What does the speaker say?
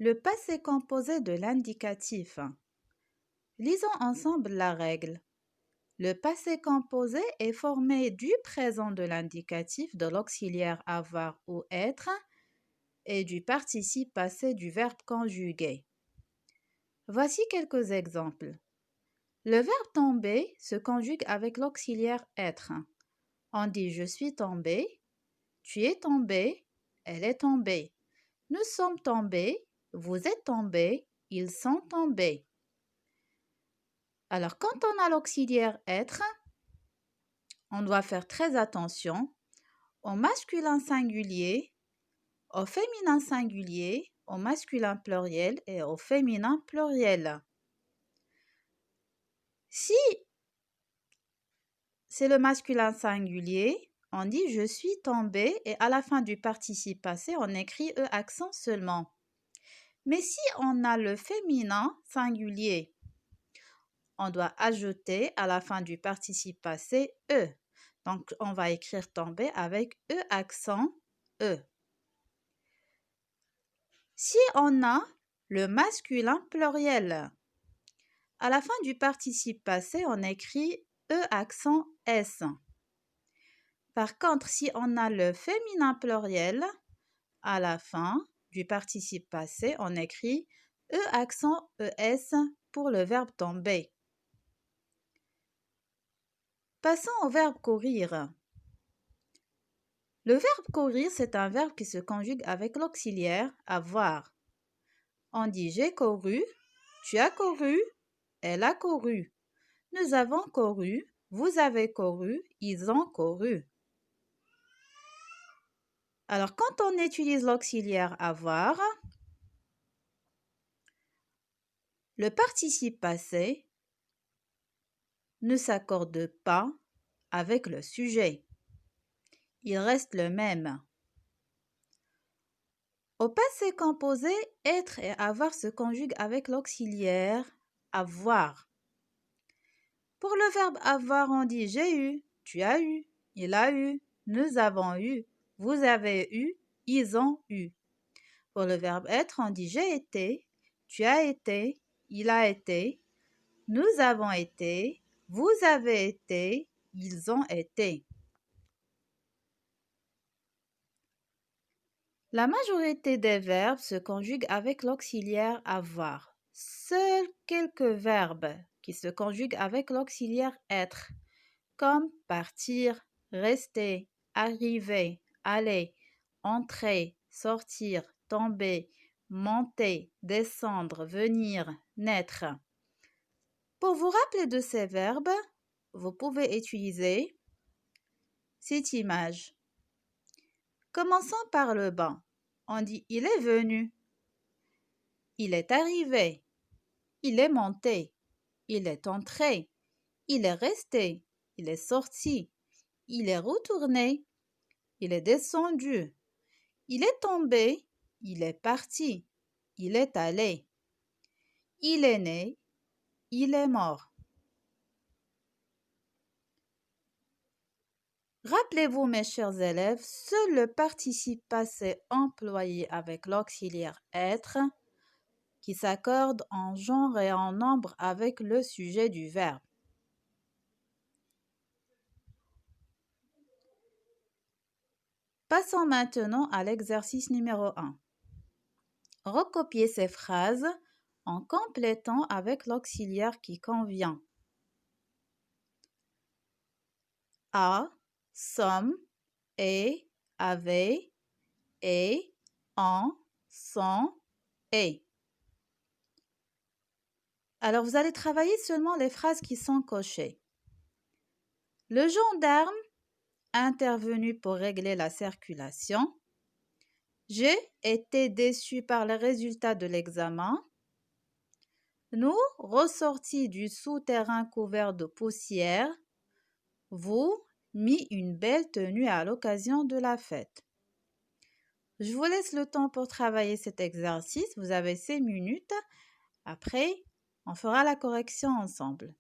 Le passé composé de l'indicatif. Lisons ensemble la règle. Le passé composé est formé du présent de l'indicatif, de l'auxiliaire avoir ou être et du participe passé du verbe conjugué. Voici quelques exemples. Le verbe tomber se conjugue avec l'auxiliaire être. On dit je suis tombé, tu es tombé, elle est tombée. Nous sommes tombés, vous êtes tombés, ils sont tombés. Alors, quand on a l'auxiliaire être, on doit faire très attention au masculin singulier, au féminin singulier, au masculin pluriel et au féminin pluriel. Si c'est le masculin singulier, on dit je suis tombé et à la fin du participe passé, on écrit E accent seulement. Mais si on a le féminin singulier, on doit ajouter à la fin du participe passé E. Donc, on va écrire tomber avec E accent E. Si on a le masculin pluriel, à la fin du participe passé, on écrit E accent S. Par contre, si on a le féminin pluriel, à la fin du participe passé, on écrit E accent ES pour le verbe tomber. Passons au verbe courir. Le verbe courir, c'est un verbe qui se conjugue avec l'auxiliaire avoir. On dit j'ai couru, tu as couru, elle a couru. Nous avons couru, vous avez couru, ils ont couru. Alors, quand on utilise l'auxiliaire avoir, le participe passé ne s'accorde pas avec le sujet. Il reste le même. Au passé composé, être et avoir se conjuguent avec l'auxiliaire avoir. Pour le verbe avoir, on dit j'ai eu, tu as eu, il a eu, nous avons eu, vous avez eu, ils ont eu. Pour le verbe être, on dit j'ai été, tu as été, il a été, nous avons été, vous avez été, ils ont été. La majorité des verbes se conjuguent avec l'auxiliaire avoir. Seuls quelques verbes qui se conjuguent avec l'auxiliaire être, comme partir, rester, arriver, aller, entrer, sortir, tomber, monter, descendre, venir, naître. Pour vous rappeler de ces verbes, vous pouvez utiliser cette image. Commençons par le banc. On dit il est venu, il est arrivé, il est monté, il est entré, il est resté, il est sorti, il est retourné, il est descendu, il est tombé, il est parti, il est allé, il est né, il est mort. Rappelez-vous, mes chers élèves, seul le participe passé employé avec l'auxiliaire être qui s'accorde en genre et en nombre avec le sujet du verbe. Passons maintenant à l'exercice numéro 1. Recopiez ces phrases en complétant avec l'auxiliaire qui convient. A, sommes, et, avait, et, en, sont, et. Alors, vous allez travailler seulement les phrases qui sont cochées. Le gendarme intervenu pour régler la circulation. J'ai été déçu par les résultats de l'examen. Nous, ressortis du souterrain couvert de poussière, vous, mis une belle tenue à l'occasion de la fête. Je vous laisse le temps pour travailler cet exercice. Vous avez 5 minutes. Après, on fera la correction ensemble.